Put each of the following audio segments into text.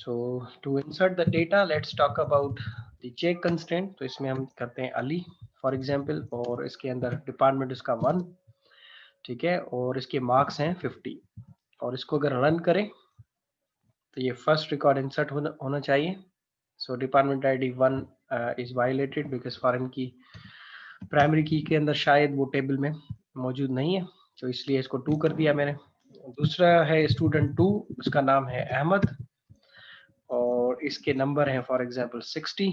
So to insert the data, let's talk about the check constraint. तो इसमें हम करते हैं अली फॉर एग्जाम्पल, और इसके अंदर डिपार्टमेंट इसका 1, ठीक है, और इसके मार्क्स हैं 50, और इसको अगर रन करें तो ये फर्स्ट रिकॉर्ड इंसर्ट होना चाहिए. So department ID 1 is violated because foreign key primary key के अंदर शायद वो टेबल में मौजूद नहीं है, तो इसलिए इसको 2 कर दिया मैंने. दूसरा है स्टूडेंट 2, उसका नाम है अहमद और इसके नंबर हैं फॉर एग्जांपल 60,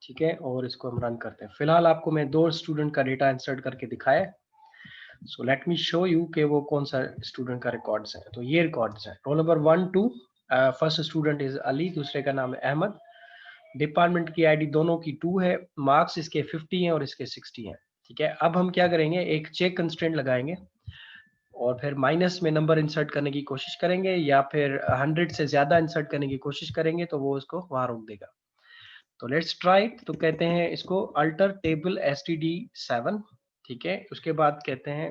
ठीक है, और इसको हम रन करते हैं. फिलहाल आपको मैं 2 स्टूडेंट का डेटा इंसर्ट करके दिखाया. So let me show you कि वो कौन सा स्टूडेंट का रिकॉर्ड्स है. तो ये रिकॉर्ड्स हैं roll number 1 2, first student is Ali, दूसरे का नाम है अहमद. डिपार्टमेंट की आईडी दोनों की 2 है, मार्क्स इसके 50 हैं और इसके 60 हैं, ठीक है. अब हम क्या करेंगे, एक चेक कंस्ट्रेंट लगाएंगे और फिर माइनस में नंबर इंसर्ट करने की कोशिश करेंगे या फिर 100 से ज्यादा इंसर्ट करने की कोशिश करेंगे तो वो उसको वहां रोक देगा. तो लेट्स ट्राई. तो कहते हैं इसको अल्टर टेबल std7, ठीक है. उसके बाद कहते हैं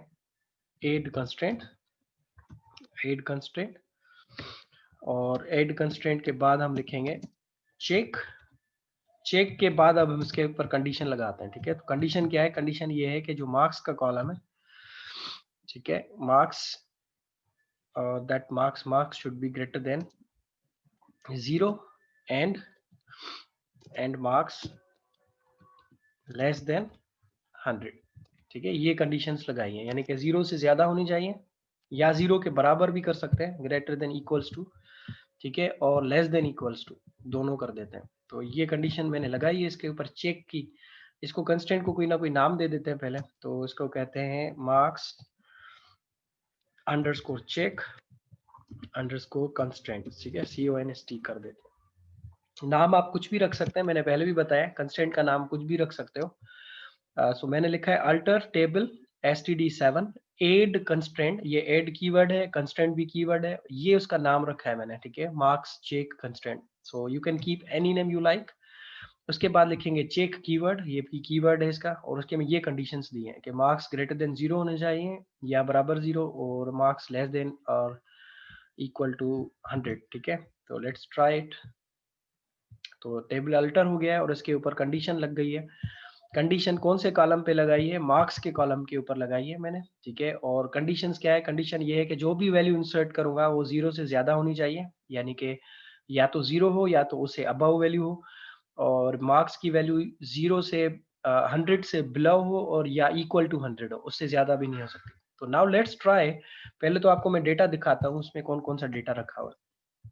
एड कंस्ट्रेंट, और एड कंस्ट्रेंट के बाद हम लिखेंगे चेक. चेक के बाद अब हम इसके ऊपर कंडीशन लगाते हैं, ठीक है. तो कंडीशन क्या है, कंडीशन ये है कि जो मार्क्स का कॉलम है, ठीक है, marks that marks should be greater than 0 and marks less than 100, ठीक है. ये कंडीशंस लगाई हैं, यानी कि 0 से ज्यादा होनी चाहिए या 0 के बराबर भी कर सकते हैं, ग्रेटर देन इक्वल्स टू, ठीक है, और लेस देन इक्वल्स टू, दोनों कर देते हैं. तो ये कंडीशन मैंने लगाई है इसके ऊपर चेक की. इसको कंस्टेंट को कोई ना कोई नाम दे देते हैं पहले. तो इसको कहते हैं marks underscore check underscore constant, ठीक है, CONST कर देते हैं. नाम आप कुछ भी रख सकते हैं, मैंने पहले भी बताया कंस्टेंट का नाम कुछ भी रख सकते हो. सो मैंने लिखा है alter table std7 add constraint. ये एड कीवर्ड है, कंस्ट्रेंट भी कीवर्ड है, ये उसका नाम रखा है मैंने, ठीक है, marks check constraint. So you can keep any name you like. उसके बाद लिखेंगे चेक कीवर्ड, ये भी कीवर्ड है इसका, और उसके में ये कंडीशंस दी हैं कि मार्क्स ग्रेटर देन 0 होने चाहिए या बराबर 0, और मार्क्स लेस देन और इक्वल टू 100, ठीक है. तो लेट्स ट्राई इट. तो टेबल अल्टर हो गया है और इसके ऊपर कंडीशन लग गई है. कंडीशन कौन से कॉलम पे लगाई है, मार्क्स के कॉलम के ऊपर लगाई है मैंने, ठीक है. और कंडीशंस क्या है, कंडीशन ये है कि जो भी वैल्यू इंसर्ट करूंगा वो 0 से ज्यादा होनी चाहिए, यानी कि या तो 0 हो या तो उससे अबव वैल्यू हो, और मार्क्स की वैल्यू 0 से 100 से बिलो हो और या इक्वल टू 100 हो, उससे ज्यादा भी नहीं हो सकती. तो नाउ लेट्स ट्राई. पहले तो आपको मैं डेटा दिखाता हूँ उसमें कौन कौन सा डेटा रखा हुआ है.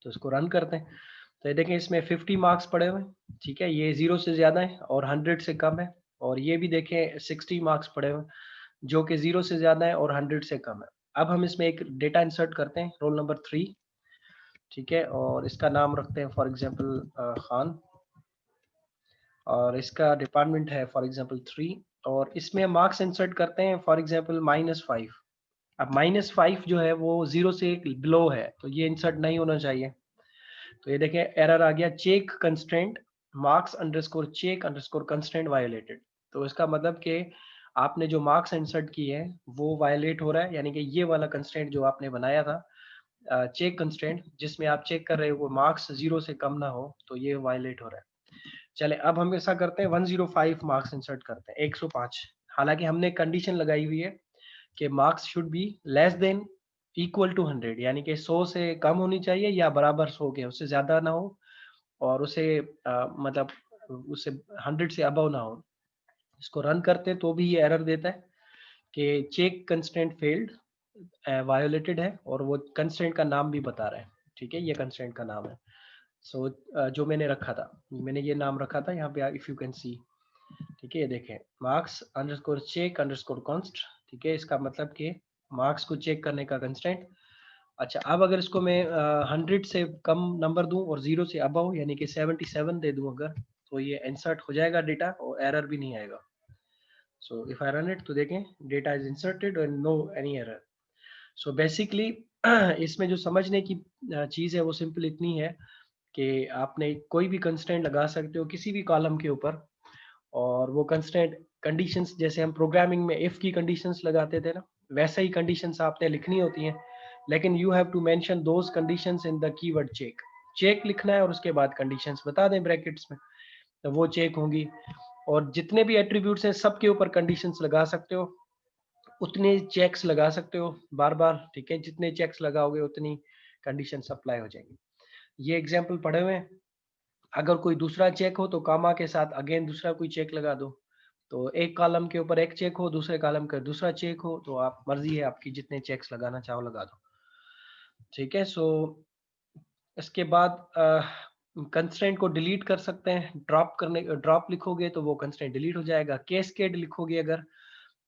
तो इसको रन करते हैं. तो ये देखें इसमें 50 मार्क्स पड़े हुए हैं, ठीक है, ये 0 से ज्यादा है और 100 से कम है. और ये भी देखें 60 मार्क्स पड़े हुए हैं जो कि 0 से ज्यादा है और 100 से कम है. अब हम इसमें एक डेटा इंसर्ट करते हैं, रोल नंबर 3, ठीक है, और इसका नाम रखते हैं फॉर एग्जांपल खान, और इसका डिपार्टमेंट है फॉर एग्जांपल 3, और इसमें मार्क्स इंसर्ट करते हैं फॉर एग्जांपल -5. अब -5 जो है वो 0 से बिलो है, तो ये इंसर्ट नहीं होना चाहिए. तो ये देखें एरर आ गया, check constraint marks underscore check underscore constraint violated. तो इसका मतलब कि आपने जो मार्क्स इंसर्ट किए हैं वो वायलेट हो रहा है, यानी कि ये वाला कंस्ट्रेंट जो आपने बनाया था चेक कंस्ट्रेंट जिसमें आप चेक कर रहे हो वो मार्क्स 0 से कम ना हो, तो ये वायलेट हो रहा है. चले अब हम ऐसा करते हैं 105 मार्क्स इंसर्ट करते हैं, 105. हालांकि हमने कंडीशन लगाई हुई है कि marks should be less than equal to 100, यानी कि 100 से कम होनी चाहिए या बराबर 100 के, उससे ज्यादा ना हो और उसे मतलब उससे 100 से अबव ना हो. इसको रन करते तो भी ये एरर देता है कि चेक कंस्ट्रेंट फेल्ड, वायोलेटेड है, और वो कंस्ट्रेंट का नाम भी बता रहा है, ठीक है, ये कंस्ट्रेंट का नाम है. सो जो मैंने रखा था, मैंने ये नाम रखा था यहाँ पे, इफ यू कैन सी, ठीक है, ये देखें marks underscore check underscore const, ठीक है, इसका मतलब कि मार्क्स को चेक करने का कंस्टेंट. अच्छा, अब अगर इसको मैं 100 से कम नंबर दूं और 0 से अबव यानी कि 77 दे दूं अगर, तो ये इंसर्ट हो जाएगा डेटा और एरर भी नहीं आएगा. So if I run it तो देखें data is inserted and no any error. So basically इसमें जो समझने की चीज़ है वो सिंपल इतनी है कि आपने कोई भी कंस्टेंट लगा सकते हो किसी भी कॉलम के ऊपर, और वो कंस्टेंट कंडीशंस जैसे हम प्रोग्रामिंग में इफ की कंडीशंस लगाते थे ना, वैसे ही कंडीशंस आपने लिखनी होती हैं लेकिन you have to mention those conditions in the keyword check. Check लिखना है और उसके बाद कंडीशंस बता दें ब्रैकेट्स में, तो वो चेक होंगी। और जितने भी एट्रीब्यूट्स हैं सबके ऊपर कंडीशंस लगा सकते हो, उतने चेक्स लगा सकते हो बार बार, ठीक है। जितने चेक्स लगाओगे उतनी कंडीशंस अप्लाई हो जाएंगी। ये एग्जाम्पल पढ़े हुए हैं। अगर कोई दूसरा चेक हो तो कामा के साथ अगेन दूसरा कोई चेक लगा दो। तो एक कॉलम के ऊपर एक चेक हो, दूसरे कॉलम का दूसरा चेक हो, तो आप मर्जी है आपकी, जितने चेक्स लगाना चाहो लगा दो, ठीक है। सो इसके बाद कंस्ट्रेंट को डिलीट कर सकते हैं। ड्रॉप लिखोगे तो वो कंस्ट्रेंट डिलीट हो जाएगा। कैस्केड लिखोगे अगर,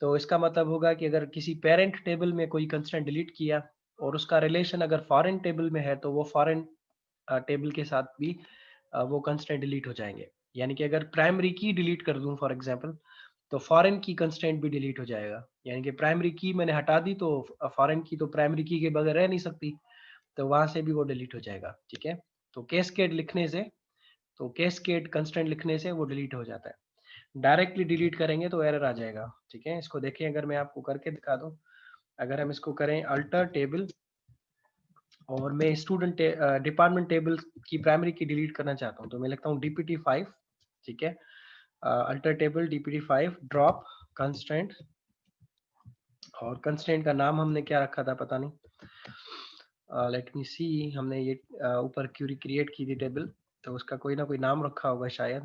तो इसका मतलब होगा कि अगर किसी पेरेंट टेबल में कोई कंस्ट्रेंट डिलीट किया और उसका रिलेशन अगर फॉरेन टेबल में है, तो वो फॉरेन टेबल के साथ भी वो कंस्ट्रेंट डिलीट हो जाएंगे। यानी कि अगर प्राइमरी की डिलीट कर दूं फॉर एग्जांपल, तो फॉरेन की कंस्ट्रेंट भी डिलीट हो जाएगा। यानी कि प्राइमरी की मैंने हटा दी तो फॉरेन की तो प्राइमरी की के बगैर रह नहीं सकती, तो वहां से भी वो डिलीट हो जाएगा, ठीक है। तो कैस्केड लिखने से, तो कैस्केड कंस्ट्रेंट लिखने से वो डिलीट हो जाता है। डायरेक्टली डिलीट करेंगे तो एरर आ जाएगा, ठीक है। इसको देखें, अगर मैं आपको करके दिखा दूं, अगर हम इसको करें अल्टर टेबल और मैं स्टूडेंट डिपार्टमेंट टेबल की प्राइमरी की डिलीट करना चाहता हूँ, तो मैं लिखता हूँ dpt5, ठीक है। Alter table dpt5 drop constraint, और कंस्ट्रेंट का नाम हमने क्या रखा था पता नहीं, लेट मी सी। हमने ये ऊपर क्यूरी क्रिएट की थी टेबल, तो उसका कोई ना कोई नाम रखा होगा शायद,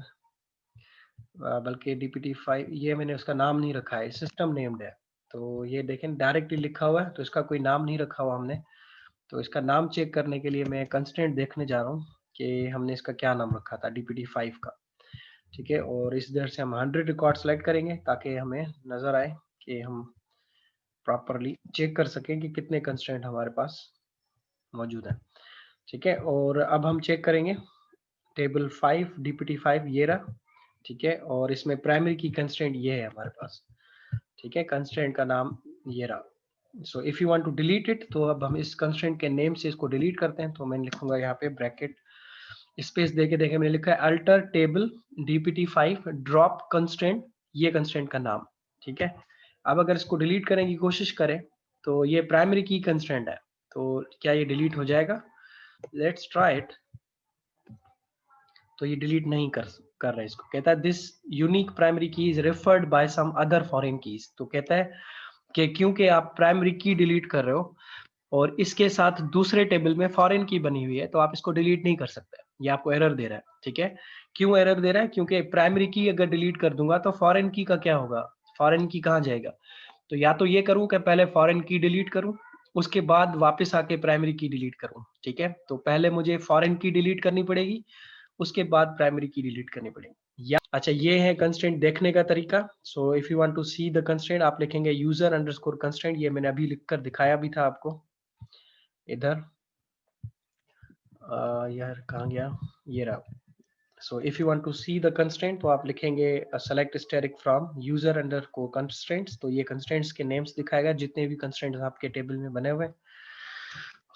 बल्कि dpt5 ये मैंने उसका नाम नहीं रखा है, सिस्टम नेम्ड है। तो ये देखें डायरेक्टली लिखा हुआ है, तो इसका कोई नाम नहीं रखा हुआ हमने। तो इसका नाम चेक करने के लिए मैं कंस्ट्रेंट देखने जा रहा हूँ कि हमने इसका क्या नाम रखा था dpt5 का, ठीक है। और इस इधर से हम 100 रिकॉर्ड सेलेक्ट करेंगे ताकि हमें नजर आए कि हम प्रॉपरली चेक कर सकें कि कितने कंस्ट्रेंट हमारे पास मौजूद है, ठीक है। और अब हम चेक करेंगे टेबल 5 dpt5 ये रहा, ठीक है। और इसमें प्राइमरी की कंस्ट्रेंट ये है हमारे पास, ठीक है। कंस्ट्रेंट का नाम ये रहा। So if you want to delete it, तो अब हम इस कंस्ट्रेंट के नेम से इसको डिलीट करते हैं। तो मैं लिखूंगा यहाँ पे ब्रैकेट स्पेस देके, देखे मैंने लिखा है alter table dpt5 drop constraint, ये कंस्ट्रेंट का नाम, ठीक है। अब अगर इसको डिलीट करने की कोशिश करें, तो ये प्राइमरी की कंस्ट्रेंट है, तो क्या ये डिलीट हो जाएगा? Let's try it. तो ये डिलीट नहीं कर रहा है इसको। कहता है this unique primary key is referred by some other foreign keys. तो कहता है कि क्योंकि आप प्राइमरी की डिलीट कर रहे हो और इसके साथ दूसरे टेबल में फॉरेन की बनी हुई है, तो आप इसको डिलीट नहीं कर सकते। ये आपको एरर दे रहा है, ठीक है। क्यों एरर दे रहा है? क्योंकि प्राइमरी की अगर डिलीट कर दूंगा तो फॉरेन की का क्या होगा, फॉरेन की कहाँ जाएगा? तो या तो ये करूं कि पहले फॉरेन की डिलीट करूं, उसके बाद वापस आके प्राइमरी की डिलीट करूं, ठीक है। तो पहले मुझे फॉरेन की डिलीट करनी पड़ेगी, उसके बाद प्राइमरी की डिलीट करनी पड़ेगी। या अच्छा, ये है कंस्ट्रेंट देखने का तरीका। So if you want to see the constraint, आप लिखेंगे यूजर अंडरस्कोर कंस्ट्रेंट। ये मैंने अभी लिखकर दिखाया भी था आपको इधर। यार कहाँ गया, ये रहा। So if you want to see the constraint, तो आप लिखेंगे select static from user underscore constraints. तो ये कंस्ट्रेंट्स के नेम्स दिखाएगा, जितने भी कंस्ट्रेंट्स आपके टेबल में बने हुए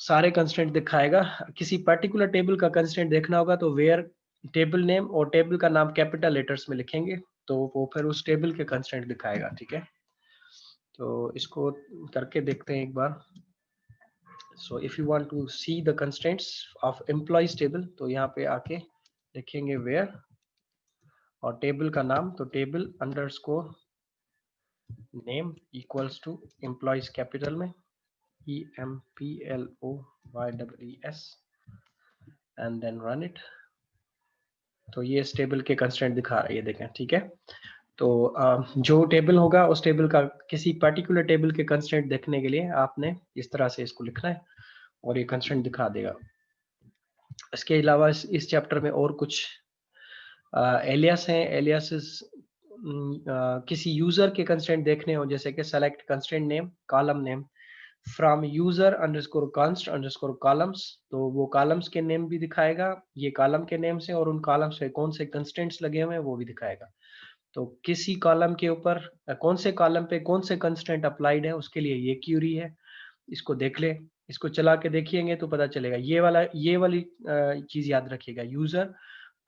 सारे कंस्ट्रेंट दिखाएगा। किसी पर्टिकुलर टेबल का कंस्ट्रेंट देखना होगा तो वेयर टेबल नेम और टेबल का नाम कैपिटल लेटर्स में लिखेंगे, तो वो फिर उस टेबल के कंस्ट्रेंट दिखाएगा, ठीक है। तो इसको करके देखते हैं एक बार। So if you want to see the constraints of employees table, तो यहाँ पे आके लिखेंगे वेयर और टेबल का नाम, तो table underscore name equals to employees capital में EMPLOYES and then run it. तो ये इस टेबल के कंस्ट्रेंट दिखा रहा है, ये देखें, ठीक है। तो जो टेबल होगा उस टेबल का किसी पर्टिकुलर टेबल के कंस्ट्रेंट देखने के लिए आपने इस तरह से इसको लिखना है और ये कंस्ट्रेंट दिखा देगा। इसके अलावा इस चैप्टर में और कुछ एलियास हैं। एलियासेस किसी यूजर के कंस्ट्रेंट देखने हो, जैसे कि select constraint name column name from user underscore const underscore columns, तो वो कॉलम्स के नेम भी दिखाएगा, ये कॉलम के नेम से, और उन कॉलम्स पे कौन से कंस्ट्रेंट्स लगे हुए हैं वो भी दिखाएगा। तो किसी कॉलम के ऊपर कौन से कॉलम पे कौन से कंस्ट्रेंट अप्लाइड है, उसके लिए ये क्यूरी है। इसको देख ले, इसको चला के देखिएंगे तो पता चलेगा। ये वाली चीज याद रखिएगा, user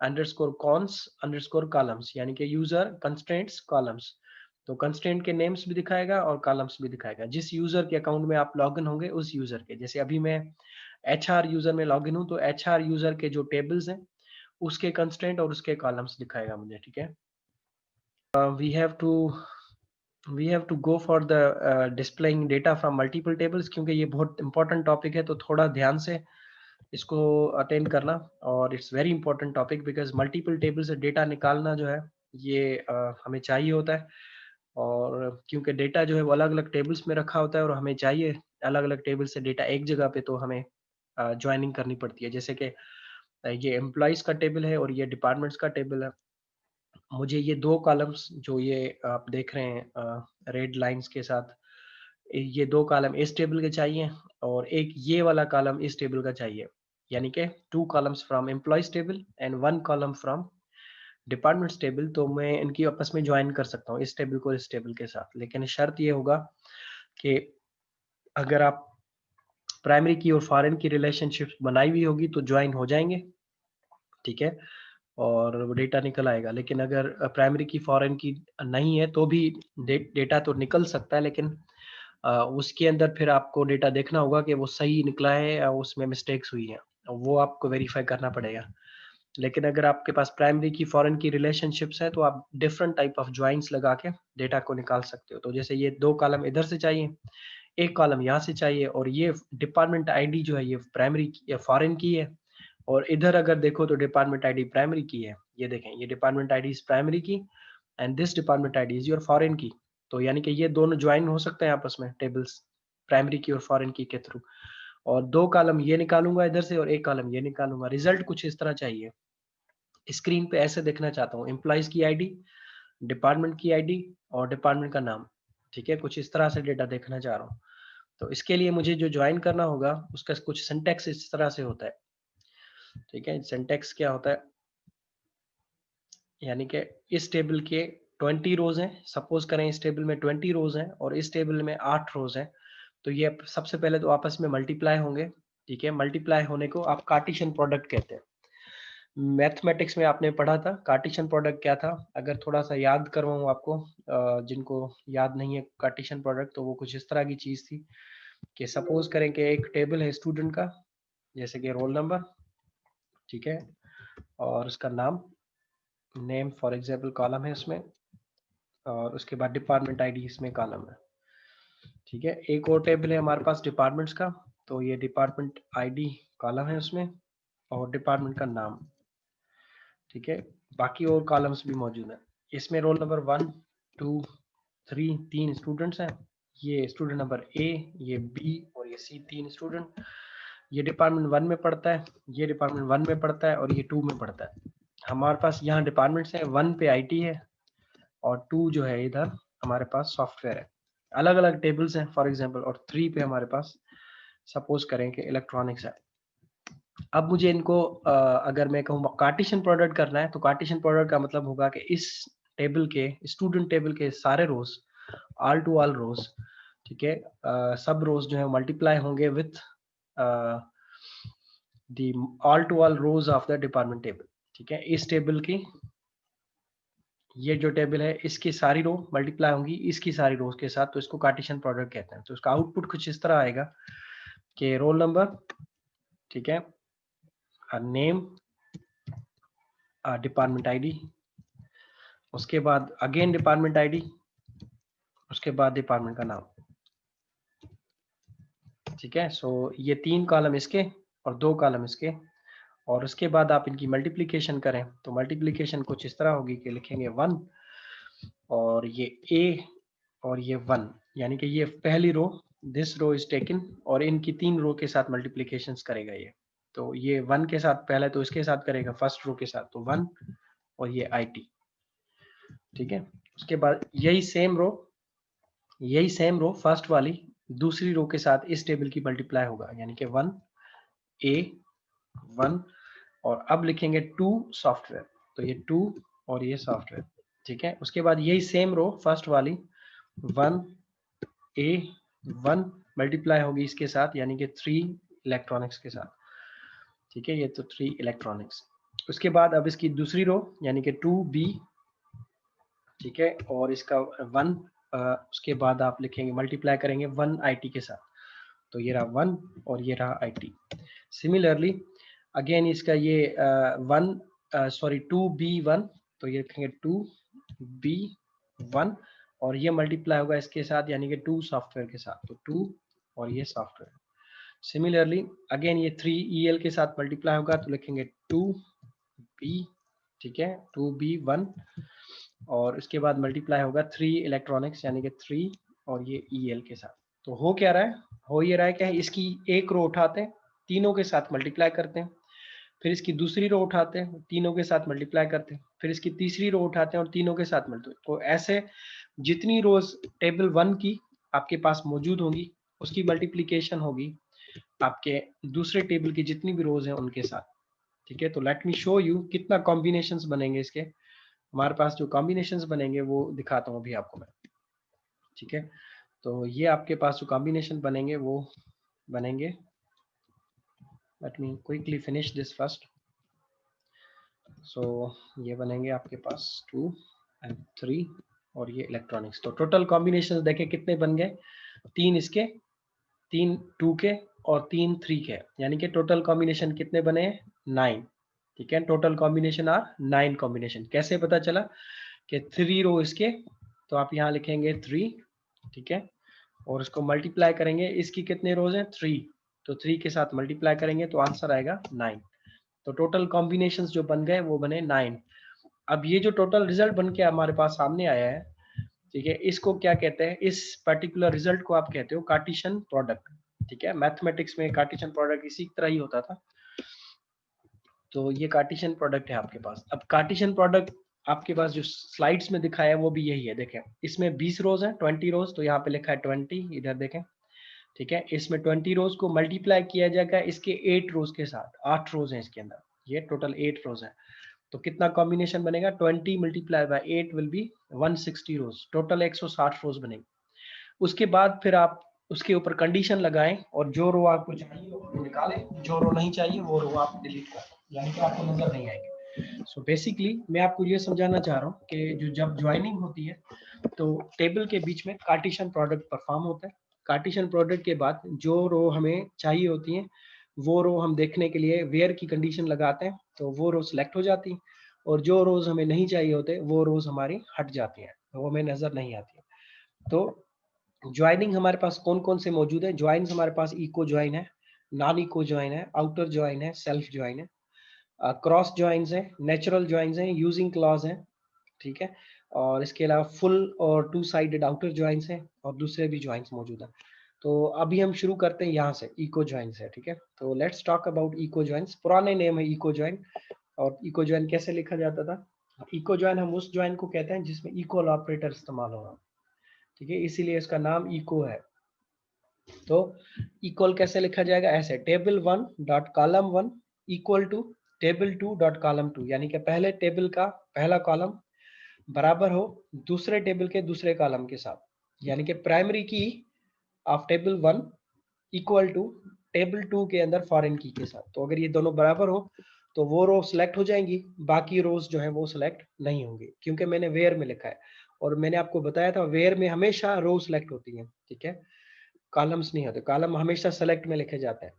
underscore cons underscore columns, यानी कि यूजर कंस्ट्रेंट्स कॉलम्स। तो कंस्ट्रेंट के नेम्स भी दिखाएगा और कॉलम्स भी दिखाएगा। जिस यूजर के अकाउंट में आप लॉगिन होंगे उस यूजर के, जैसे अभी मैं HR यूजर में लॉगिन हूँ तो HR यूजर के जो टेबल्स हैं उसके कंस्ट्रेंट और उसके कॉलम्स दिखाएगा मुझे, ठीक है। We have to go for the displaying data from multiple tables, क्योंकि ये बहुत इंपॉर्टेंट टॉपिक है, तो थोड़ा ध्यान से इसको अटेंड करना। और it's very important topic because multiple table से डेटा निकालना जो है ये हमें चाहिए होता है। और क्योंकि डेटा जो है वो अलग अलग टेबल्स में रखा होता है और हमें चाहिए अलग अलग टेबल से डेटा एक जगह पे, तो हमें ज्वाइनिंग करनी पड़ती है। जैसे कि ये एम्प्लॉइज का टेबल है और ये डिपार्टमेंट्स का टेबल है। मुझे ये दो कॉलम्स जो ये आप देख रहे हैं रेड लाइंस के साथ, ये दो कॉलम इस टेबल के चाहिए और एक ये वाला कॉलम इस टेबल का चाहिए, यानी कि 2 columns from employees table and 1 column from departments table. तो मैं इनकी आपस में ज्वाइन कर सकता हूँ, इस टेबल को इस टेबल के साथ। लेकिन शर्त ये होगा कि अगर आप प्राइमरी की और फॉरेन की रिलेशनशिप बनाई हुई होगी तो ज्वाइन हो जाएंगे, ठीक है, और डेटा निकल आएगा। लेकिन अगर प्राइमरी की फॉरेन की नहीं है तो भी डेटा तो निकल सकता है, लेकिन उसके अंदर फिर आपको डेटा देखना होगा कि वो सही निकला है या उसमें मिस्टेक्स हुई हैं, वो आपको वेरीफाई करना पड़ेगा। लेकिन अगर आपके पास प्राइमरी की फॉरेन की रिलेशनशिप्स है तो आप डिफरेंट टाइप ऑफ ज्वाइंट्स लगा के डेटा को निकाल सकते हो। तो जैसे ये 2 कॉलम इधर से चाहिए, एक कॉलम यहाँ से चाहिए, और ये डिपार्टमेंट आईडी जो है ये प्राइमरी या फॉरेन की है, और इधर अगर देखो तो डिपार्टमेंट आईडी प्राइमरी की है। ये देखें, ये department ID is primary key and this department ID is your foreign key. तो यानी कि ये दोनों ज्वाइन हो सकते हैं आपस में टेबल्स, प्राइमरी की और फॉरेन की के थ्रू। और 2 कॉलम ये निकालूंगा इधर से और एक कॉलम ये निकालूंगा। रिजल्ट कुछ इस तरह चाहिए, स्क्रीन पे ऐसे देखना चाहता हूँ, एम्प्लॉइज की आईडी, डिपार्टमेंट की आईडी और डिपार्टमेंट का नाम, ठीक है, कुछ इस तरह से डेटा देखना चाह रहा हूँ। तो इसके लिए मुझे जो ज्वाइन करना होगा उसका कुछ सिंटेक्स इस तरह से होता है, ठीक है। सिंटेक्स क्या होता है, यानी कि इस टेबल के 20 रोज हैं, सपोज करें इस टेबल में 20 रोज हैं और इस टेबल में 8 रोज हैं, तो ये सबसे पहले तो आपस में मल्टीप्लाई होंगे, ठीक है। मल्टीप्लाई होने को आप कार्टेशियन प्रोडक्ट कहते हैं। मैथमेटिक्स में आपने पढ़ा था कार्टेशियन प्रोडक्ट क्या था, अगर थोड़ा सा याद करवाऊँ आपको, जिनको याद नहीं है कार्टेशियन प्रोडक्ट, तो वो कुछ इस तरह की चीज थी कि सपोज करें कि एक टेबल है स्टूडेंट का, जैसे कि रोल नंबर, ठीक है, और उसका नाम, नेम फॉर एग्जाम्पल कॉलम है उसमें, और उसके बाद डिपार्टमेंट आईडी इसमें कॉलम है, ठीक है। एक और टेबल है हमारे पास डिपार्टमेंट्स का, तो ये डिपार्टमेंट आईडी कॉलम है उसमें और डिपार्टमेंट का नाम, ठीक है। बाकी और कॉलम्स भी मौजूद हैं इसमें। रोल नंबर 1 2 3 3 स्टूडेंट्स हैं, ये स्टूडेंट नंबर ए, ये बी और ये सी, 3 स्टूडेंट। ये डिपार्टमेंट 1 में पढ़ता है, ये डिपार्टमेंट 1 में पढ़ता है और ये 2 में पढ़ता है। हमारे पास यहाँ डिपार्टमेंट्स हैं, 1 पे आईटी है और 2 जो है इधर हमारे पास सॉफ्टवेयर है। अलग अलग टेबल्स हैं फॉर एग्जांपल, और 3 पे हमारे पास सपोज करें कि इलेक्ट्रॉनिक्स है। अब मुझे इनको अगर मैं कहूँ कार्टेशियन प्रोडक्ट करना है, तो कार्टेशियन प्रोडक्ट का मतलब होगा कि इस टेबल के, स्टूडेंट टेबल के सारे rows, all to all rows, ठीक है, सब रोज जो है मल्टीप्लाई होंगे with the all to all rows of the department table, ठीक है। इस टेबल की, ये जो टेबल है इसकी सारी रो मल्टीप्लाई होंगी इसकी सारी रोज के साथ, तो इसको कार्टेशियन प्रोडक्ट कहते हैं। तो इसका आउटपुट कुछ इस तरह आएगा कि रोल नंबर, ठीक है, नेम, डिपार्टमेंट आईडी, उसके बाद अगेन डिपार्टमेंट आईडी, उसके बाद डिपार्टमेंट का नाम, ठीक है। सो ये 3 कॉलम इसके और 2 कॉलम इसके, और उसके बाद आप इनकी मल्टीप्लिकेशन करें तो मल्टीप्लिकेशन कुछ इस तरह होगी कि लिखेंगे 1 और ये ए और ये 1, यानी कि ये पहली रो, दिस रो इज टेकन, और इनकी 3 रो के साथ मल्टीप्लिकेशन करेगा ये। तो ये 1 के साथ पहले तो इसके साथ करेगा फर्स्ट रो के साथ, तो 1 और ये IT, ठीक है। उसके बाद यही सेम रो फर्स्ट वाली दूसरी रो के साथ इस टेबल की मल्टीप्लाई होगा, यानी कि 1 A 1, और अब लिखेंगे 2 सॉफ्टवेयर, तो ये 2 और ये सॉफ्टवेयर, ठीक है। उसके बाद यही सेम रो फर्स्ट वाली 1 A 1 मल्टीप्लाई होगी इसके साथ, यानी कि 3 इलेक्ट्रॉनिक्स के साथ, ठीक है। ये तो 3 इलेक्ट्रॉनिक्स। उसके बाद अब इसकी दूसरी रो यानी कि 2B ठीक है, और इसका 1 उसके बाद आप लिखेंगे मल्टीप्लाई करेंगे 1 IT के साथ, तो ये रहा 1 और ये रहा IT। सिमिलरली अगेन इसका ये 2B1, तो ये लिखेंगे 2B1 और ये मल्टीप्लाई होगा इसके साथ यानी कि 2 सॉफ्टवेयर के साथ, तो 2 और ये सॉफ्टवेयर। सिमिलरली अगेन ये 3EL के साथ मल्टीप्लाई होगा तो लिखेंगे 2B, ठीक है, 2B1 और इसके बाद मल्टीप्लाई होगा 3 इलेक्ट्रॉनिक्स यानी कि 3 और ये EL के साथ। तो हो क्या रहा है, हो ये रहा है क्या है, इसकी एक रो उठाते हैं, तीनों के साथ मल्टीप्लाई करते हैं, फिर इसकी दूसरी रो उठाते हैं, तीनों के साथ मल्टीप्लाई करते हैं, फिर इसकी तीसरी रो उठाते हैं और तीनों के साथ मल्टीप्लाई। तो ऐसे जितनी रोज टेबल 1 की आपके पास मौजूद होंगी उसकी मल्टीप्लीकेशन होगी आपके दूसरे टेबल की जितनी भी रोज हैं उनके साथ। ठीक है, तो लेट मी शो यू कितना कॉम्बिनेशंस बनेंगे इसके। हमारे पास जो कॉम्बिनेशंस बनेंगे वो दिखाता हूँ अभी आपको मैं। ठीक है, तो ये आपके पास जो कॉम्बिनेशन बनेंगे वो बनेंगे, let me quickly finish this first. So ये बनेंगे आपके पास 2 and 3 और ये इलेक्ट्रॉनिक्स। तो टोटल कॉम्बिनेशन देखें कितने बन गए, 3 इसके, 3 2 के और 3 3 के, यानी कि टोटल कॉम्बिनेशन कितने बने हैं, 9। ठीक है, टोटल कॉम्बिनेशन आर 9 कॉम्बिनेशन। कैसे पता चला कि 3 रो इसके, तो आप यहाँ लिखेंगे 3, ठीक है, और इसको मल्टीप्लाई करेंगे, इसकी कितने रोज हैं 3, तो 3 के साथ मल्टीप्लाई करेंगे तो आंसर आएगा 9। तो टोटल कॉम्बिनेशंस जो बन गए वो बने 9। अब ये जो टोटल रिजल्ट बन के हमारे पास सामने आया है, ठीक है, इसको क्या कहते हैं, इस पर्टिकुलर रिजल्ट को आप कहते हो कार्टेशियन प्रोडक्ट। ठीक है, मैथमेटिक्स में कार्टेशियन प्रोडक्ट इसी तरह ही होता था। तो ये कार्टेशियन प्रोडक्ट है आपके पास। अब कार्टेशियन प्रोडक्ट आपके पास जो स्लाइड्स में दिखाया है वो भी यही है। देखें इसमें 20 रोज हैं, 20 रोज, तो यहाँ पे लिखा है 20, इधर देखें। ठीक है, इसमें 20 रोज को मल्टीप्लाई किया जाएगा इसके 8 रोज के साथ, 8 रोज हैं इसके अंदर, ये टोटल 8 रोज है। तो कितना कॉम्बिनेशन बनेगा, 20 multiply by 8 will be 160 rows, total 160 rows बनेगी। उसके बाद फिर आप उसके ऊपर कंडीशन लगाएं और जो रो आपको चाहिए वो निकालें, जो रो नहीं चाहिए वो रो आप डिलीट कर दें, यानी कि आपको नजर नहीं आएगी। सो बेसिकली मैं आपको ये समझाना चाह रहा हूँ कि जो जब ज्वाइनिंग होती है तो टेबल के बीच में कार्टेशियन प्रोडक्ट परफॉर्म होता है। कार्टेशियन प्रोडक्ट के बाद जो रो हमें चाहिए होती है वो रो हम देखने के लिए वेयर की कंडीशन लगाते हैं, तो वो रो सिलेक्ट हो जाती है, और जो रोज हमें नहीं चाहिए होते वो रोज हमारी हट जाती हैं, वो हमें नजर नहीं आती है। तो ज्वाइनिंग हमारे पास कौन कौन से मौजूद है, ज्वाइंस हमारे पास इको ज्वाइन है, नॉन इको ज्वाइन है, आउटर ज्वाइन है, सेल्फ ज्वाइन है, क्रॉस ज्वाइंस है, नेचुरल ज्वाइंस है, यूजिंग क्लॉज है। ठीक है, और इसके अलावा फुल और 2 साइडेड आउटर ज्वाइंस हैं और दूसरे भी ज्वाइंस मौजूद हैं। तो अभी हम शुरू करते हैं यहाँ से, इको ज्वाइंस है। ठीक है, तो let's talk about equi joins. पुराने नेम है इको ज्वाइन। और इको ज्वाइन कैसे लिखा जाता था, इको ज्वाइन हम उस ज्वाइन को कहते हैं जिसमें इक्वल ऑपरेटर इस्तेमाल हो रहा। ठीक है, इसीलिए इसका नाम इको है। तो इक्वल कैसे लिखा जाएगा, ऐसे table 1 dot column 1 equal to table 2 dot column 2, यानी कि पहले टेबल का पहला कॉलम बराबर हो दूसरे टेबल के दूसरे कॉलम के साथ, यानी कि primary key of table 1 equal to table 2 के अंदर फॉरेन की के साथ। तो अगर ये दोनों बराबर हो तो वो रो सिलेक्ट हो जाएंगी, बाकी रोज जो है वो सिलेक्ट नहीं होंगी, क्योंकि मैंने वेयर में लिखा है और मैंने आपको बताया था वेयर में हमेशा रो सिलेक्ट होती है। ठीक है, कॉलम्स नहीं होते, कॉलम हमेशा सेलेक्ट में लिखे जाते हैं।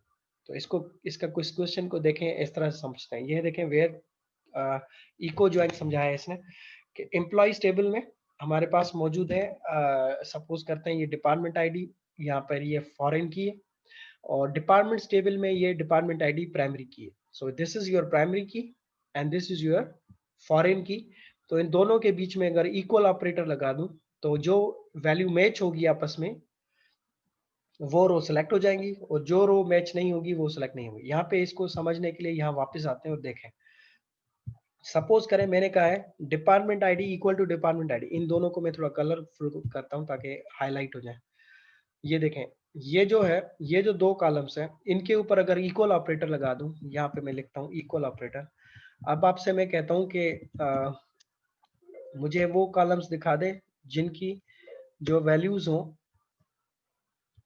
तो इसको इसका कुछ क्वेश्चन को देखें, इस तरह से समझते हैं। ये देखें वेयर इको ज्वाइन समझाया है इसने कि एम्प्लॉइज टेबल में हमारे पास मौजूद है, सपोज करते हैं ये डिपार्टमेंट आईडी, यहाँ पर ये फॉरेन की है, और डिपार्टमेंट्स टेबल में ये डिपार्टमेंट आईडी प्राइमरी की है। So this is your primary key and this is your foreign key. तो इन दोनों के बीच में अगर इक्वल ऑपरेटर लगा दूं तो जो वैल्यू मैच होगी आपस में वो रो सेलेक्ट हो जाएंगी, और जो रो मैच नहीं होगी वो सेलेक्ट नहीं होगी। यहाँ पे इसको समझने के लिए यहाँ वापस आते हैं और देखें। सपोज करें मैंने कहा है department ID equal to department ID, इन दोनों को मैं थोड़ा कलरफुल करता हूँ ताकि हाईलाइट हो जाए। ये देखें, ये जो है, ये जो 2 कॉलम्स हैं इनके ऊपर अगर इक्वल ऑपरेटर लगा दूं, यहाँ पे मैं लिखता हूँ इक्वल ऑपरेटर। अब आपसे मैं कहता हूँ कि मुझे वो कॉलम्स दिखा दे जिनकी जो वैल्यूज हो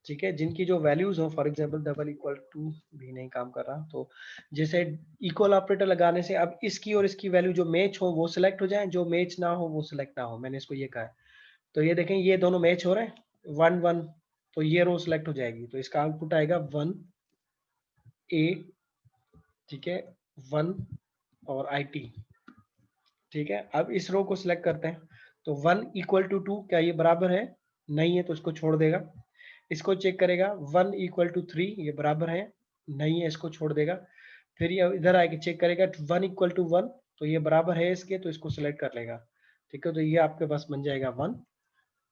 ठीक है, जिनकी जो वैल्यूज हो, for example double equal to भी नहीं काम कर रहा, तो जैसे इक्वल ऑपरेटर लगाने से अब इसकी और इसकी वैल्यू जो मैच हो वो सिलेक्ट हो जाए, जो मैच ना हो वो सिलेक्ट ना हो, मैंने इसको ये कहा है। तो ये देखें ये दोनों मैच हो रहे हैं 1 1, तो ये रो सिलेक्ट हो जाएगी, तो इसका आउटपुट आएगा 1 A, ठीक है, 1 और IT। ठीक है, अब इस रो को सिलेक्ट करते हैं, तो 1 इक्वल टू 2 क्या ये बराबर है? नहीं है, तो इसको छोड़ देगा। इसको चेक करेगा 1 इक्वल टू 3, ये बराबर है, नहीं है, इसको छोड़ देगा। फिर ये इधर आके चेक करेगा 1 इक्वल टू 1, तो ये बराबर है इसके, तो इसको सिलेक्ट कर लेगा। ठीक है, तो ये आपके पास बन जाएगा 1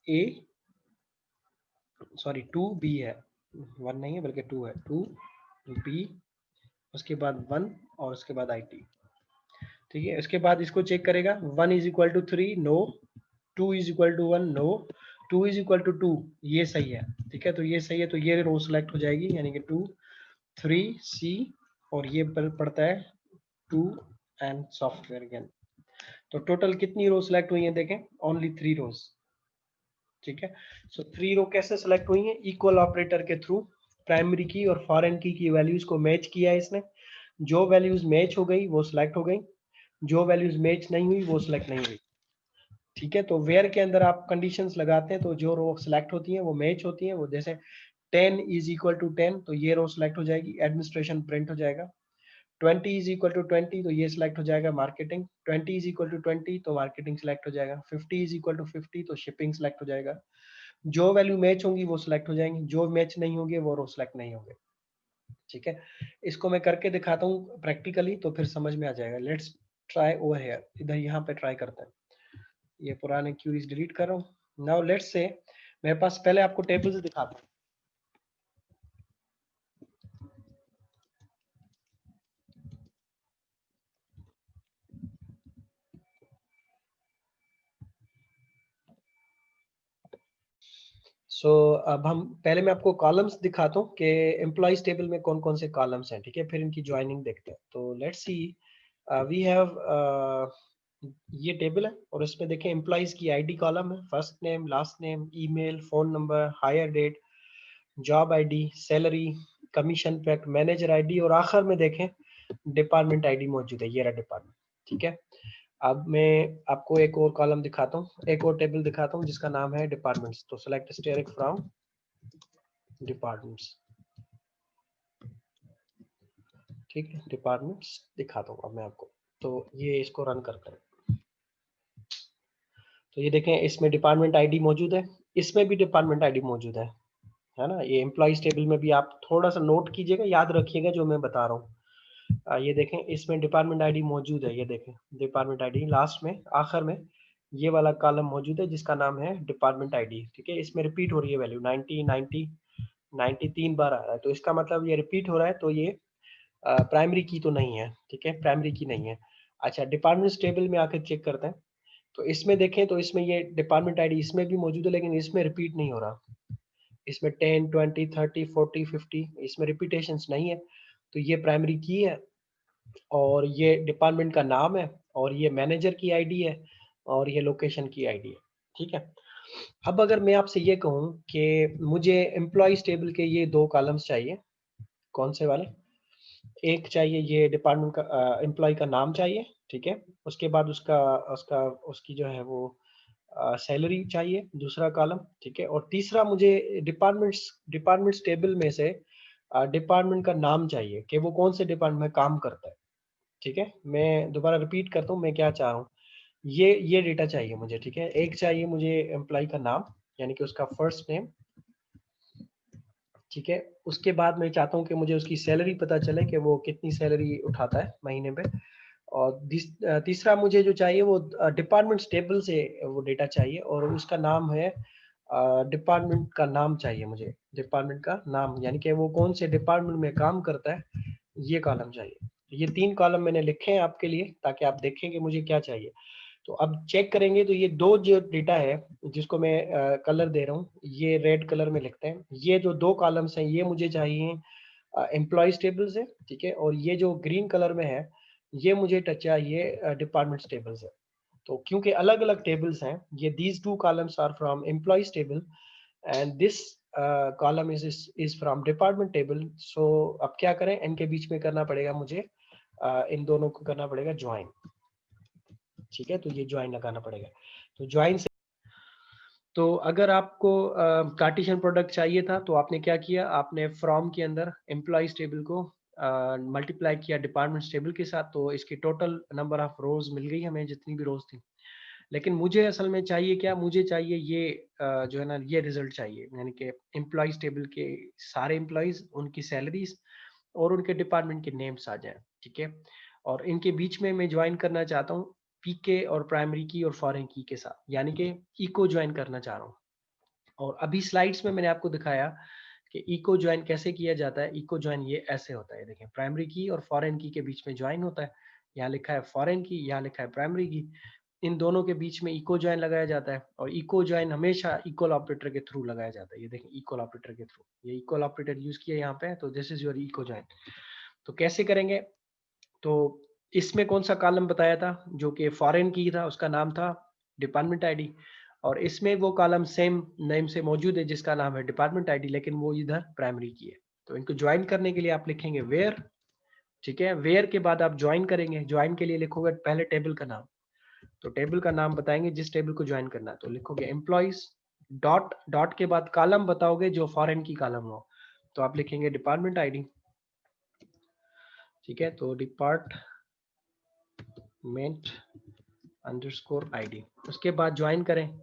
A, सॉरी 2 B है, 1 नहीं है बल्कि 2 है, 2 B, उसके बाद 1 और उसके बाद IT। ठीक है, इसके बाद इसको चेक करेगा 1 is equal to 3, no, 2 is equal to 1, no, 2 is equal to 2, ये सही है। ठीक है, तो ये सही है, तो ये रो सेलेक्ट हो जाएगी, यानी कि 2 3 C, और ये पड़ता है 2 एंड सॉफ्टवेयर अगेन। तो टोटल कितनी रो सेलेक्ट हुई है देखें, ओनली 3 रोज। ठीक है, सो 3 रो कैसे सेलेक्ट हुई है? इक्वल ऑपरेटर के थ्रू प्राइमरी की और फॉरेन की वैल्यूज को मैच किया है इसने, जो वैल्यूज मैच हो गई वो सिलेक्ट हो गई, जो वैल्यूज मैच नहीं हुई वो सिलेक्ट नहीं हुई। ठीक है, तो वेयर के अंदर आप कंडीशंस लगाते हैं, तो जो रो सिलेक्ट होती हैं वो मैच होती हैं, वो जैसे 10 इज इक्वल टू 10, तो ये रो सिलेक्ट हो जाएगी, एडमिनिस्ट्रेशन प्रिंट हो जाएगा। 20 इज इक्वल टू 20, तो ये सिलेक्ट हो जाएगा, मार्केटिंग। 20 इज इक्वल टू 20, तो मार्केटिंग सिलेक्ट हो जाएगा। 50 इज इक्वल टू 50, तो शिपिंग सिलेक्ट हो जाएगा। जो वैल्यू मैच होंगी वो सिलेक्ट हो जाएंगी, जो मैच नहीं होंगे वो रो सिलेक्ट नहीं होंगे। ठीक है, इसको मैं करके दिखाता हूँ प्रैक्टिकली, तो फिर समझ में आ जाएगा। लेट्स ट्राई ओवर हियर, इधर यहाँ पे ट्राई करते हैं। ये पुराने क्यूरीज डिलीट कर रहा हूँ। नाउ लेट्स से मेरे पास पहले आपको टेबल्स दिखाता हूँ। अब हम पहले मैं आपको कॉलम्स दिखाता हूँ कि एम्प्लॉइज टेबल में कौन कौन से कॉलम्स हैं। ठीक है, फिर इनकी ज्वाइनिंग देखते हैं। तो लेट्स सी, वी हैव ये टेबल है, और इसमें देखें एम्प्लॉइज की आईडी कॉलम है, first name, last name, email, phone number, hire date, job ID, salary, commission pact, manager ID, और आखिर में देखें डिपार्टमेंट आईडी मौजूद है, ये रहा डिपार्टमेंट। ठीक है, अब मैं आपको एक और कॉलम दिखाता हूँ, एक और टेबल दिखाता हूँ जिसका नाम है डिपार्टमेंट्स। तो सेलेक्ट स्टेरिक फ्रॉम डिपार्टमेंट्स। ठीक है, डिपार्टमेंट्स दिखाता हूँ अब मैं आपको। तो ये इसको रन करते हैं, तो ये देखें इसमें डिपार्टमेंट आईडी मौजूद है, इसमें भी डिपार्टमेंट आईडी मौजूद है ना। ये एम्प्लॉइज टेबल में भी आप थोड़ा सा नोट कीजिएगा, याद रखिएगा जो मैं बता रहा हूँ। ये देखें इसमें डिपार्टमेंट आईडी मौजूद है, ये देखें डिपार्टमेंट आईडी लास्ट में, आखिर में ये वाला कॉलम मौजूद है जिसका नाम है डिपार्टमेंट आईडी। ठीक है, इसमें रिपीट हो रही है वैल्यू 90 90 90 3 बार आ रहा है, तो इसका मतलब ये रिपीट हो रहा है, तो ये प्राइमरी की तो नहीं है। ठीक है, प्राइमरी की नहीं है। अच्छा, डिपार्टमेंट टेबल में आकर चेक करते हैं, तो इसमें देखें तो इसमें ये डिपार्टमेंट आईडी इसमें भी मौजूद है, लेकिन इसमें रिपीट नहीं हो रहा। इसमें 10 20 30 40 50 इसमें रिपीटेशंस नहीं है, तो ये प्राइमरी की है, और ये डिपार्टमेंट का नाम है, और ये मैनेजर की आईडी है, और ये लोकेशन की आईडी है। ठीक है, अब अगर मैं आपसे ये कहूँ कि मुझे एम्प्लॉइज टेबल के ये 2 कॉलम्स चाहिए, कौन से वाले? एक चाहिए ये डिपार्टमेंट का एम्प्लॉय का नाम चाहिए, ठीक है, उसके बाद उसका उसका उसकी जो है वो सैलरी चाहिए, दूसरा कॉलम। ठीक है, और तीसरा मुझे डिपार्टमेंट्स टेबल में से डिपार्टमेंट का नाम चाहिए कि वो कौन से डिपार्टमेंट में काम करता है। ठीक है, मैं दोबारा रिपीट करता हूँ मैं क्या चाह रहा हूँ। ये डेटा चाहिए मुझे। ठीक है, एक चाहिए मुझे एम्प्लॉय का नाम, यानी कि उसका फर्स्ट नेम। ठीक है, उसके बाद मैं चाहता हूँ कि मुझे उसकी सैलरी पता चले कि वो कितनी सैलरी उठाता है महीने पे। और तीसरा मुझे जो चाहिए वो डिपार्टमेंट टेबल से वो डेटा चाहिए, और उसका नाम है डिपार्टमेंट का नाम चाहिए मुझे, डिपार्टमेंट का नाम, यानी कि वो कौन से डिपार्टमेंट में काम करता है, ये कॉलम चाहिए। ये 3 कॉलम मैंने लिखे हैं आपके लिए ताकि आप देखें कि मुझे क्या चाहिए। तो अब चेक करेंगे, तो ये 2 जो डेटा है जिसको मैं कलर दे रहा हूँ, ये रेड कलर में लिखते हैं, ये जो 2 कॉलम्स हैं ये मुझे चाहिए एम्प्लॉइज टेबल से। ठीक है, और ये जो ग्रीन कलर में है ये मुझे टच चाहिए डिपार्टमेंट्स टेबल से। तो क्योंकि अलग अलग टेबल्स हैं, ये these 2 columns are from employees table, and this column is from department table. So अब क्या करें, इनके बीच में करना पड़ेगा मुझे, इन दोनों को करना पड़ेगा ज्वाइन। ठीक है, तो ये ज्वाइन लगाना पड़ेगा। तो ज्वाइन से, तो अगर आपको कार्टेशियन प्रोडक्ट चाहिए था तो आपने क्या किया, आपने फ्रॉम के अंदर एम्प्लॉइज टेबल को मल्टीप्लाई किया डिपार्टमेंट टेबल के साथ, तो इसकी टोटल नंबर ऑफ रोज मिल गई हमें, जितनी भी रोज थी। लेकिन मुझे असल में चाहिए क्या, मुझे चाहिए ये जो है ना, ये रिजल्ट चाहिए, यानी कि एम्प्लॉइज टेबल के सारे एम्प्लॉइज, उनकी सैलरीज और उनके डिपार्टमेंट के नेम्स आ जाएं। ठीक है, और इनके बीच में मैं ज्वाइन करना चाहता हूँ पीके और प्राइमरी की और फॉरेन की के साथ, यानी कि इको ज्वाइन करना चाह रहा हूँ। और अभी स्लाइड्स में मैंने आपको दिखाया कि इको ज्वाइन कैसे किया जाता है। इको ज्वाइन ये ऐसे होता है, देखें, प्राइमरी की और फॉरेन की के बीच में ज्वाइन होता है। यहाँ लिखा है फॉरेन की, यहाँ लिखा है प्राइमरी की, इन दोनों के बीच में इको ज्वाइन लगाया जाता है। और इको ज्वाइन हमेशा इक्वल ऑपरेटर के थ्रू लगाया जाता है। ये देखें, इक्वल ऑपरेटर के थ्रू, ये इक्वल ऑपरेटर यूज किया यहाँ पे, तो this is your equi join. तो कैसे करेंगे, तो इसमें कौन सा कॉलम बताया था, जो कि फॉरेन की था, उसका नाम था डिपार्टमेंट आईडी। और इसमें वो कॉलम सेम नेम से मौजूद है जिसका नाम है डिपार्टमेंट आईडी, लेकिन वो इधर प्राइमरी की है। तो इनको ज्वाइन करने के लिए आप लिखेंगे वेयर। ठीक है, वेयर के बाद आप ज्वाइन करेंगे। ज्वाइन के लिए लिखोगे पहले टेबल का नाम, तो टेबल का नाम बताएंगे जिस टेबल को ज्वाइन करना है, तो लिखोगे एम्प्लॉइज, डॉट डॉट के बाद कॉलम बताओगे जो फॉरेन की कॉलम हो, तो आप लिखेंगे डिपार्टमेंट आईडी। ठीक है, तो डिपार्टमेंट अंडरस्कोर आईडी, उसके बाद ज्वाइन करें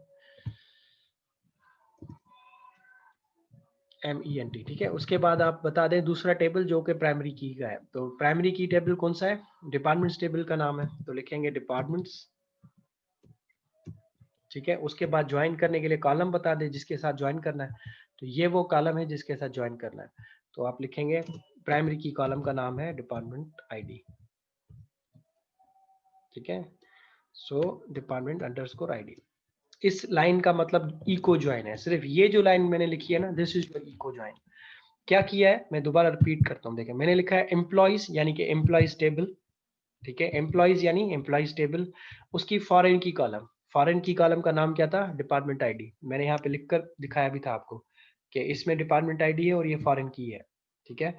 MENT। ठीक है, उसके बाद आप बता दें दूसरा टेबल जो कि प्राइमरी की का है, तो प्राइमरी की टेबल कौन सा है, डिपार्टमेंट्स टेबल का नाम है, तो लिखेंगे डिपार्टमेंट्स। ठीक है, उसके बाद ज्वाइन करने के लिए कॉलम बता दें जिसके साथ ज्वाइन करना है, तो ये वो कॉलम है जिसके साथ ज्वाइन करना है, तो आप लिखेंगे प्राइमरी की कॉलम का नाम है डिपार्टमेंट आईडी। ठीक है, सो डिपार्टमेंट अंडरस्कोर आईडी। इस लाइन का मतलब इको ज्वाइन है, सिर्फ ये जो लाइन मैंने लिखी है ना, दिस इज इको ज्वाइन। क्या किया है, मैं दोबारा रिपीट करता हूँ, देखें, मैंने लिखा है एम्प्लॉइज यानी कि एम्प्लॉइज टेबल। ठीक है, एम्प्लॉइज यानी एम्प्लॉइज टेबल, उसकी फॉरेन की कॉलम, फॉरेन की कॉलम का नाम क्या था, डिपार्टमेंट आईडी। मैंने यहाँ पे लिखकर दिखाया भी था आपको कि इसमें डिपार्टमेंट आईडी है और ये फॉरेन की है। ठीक है,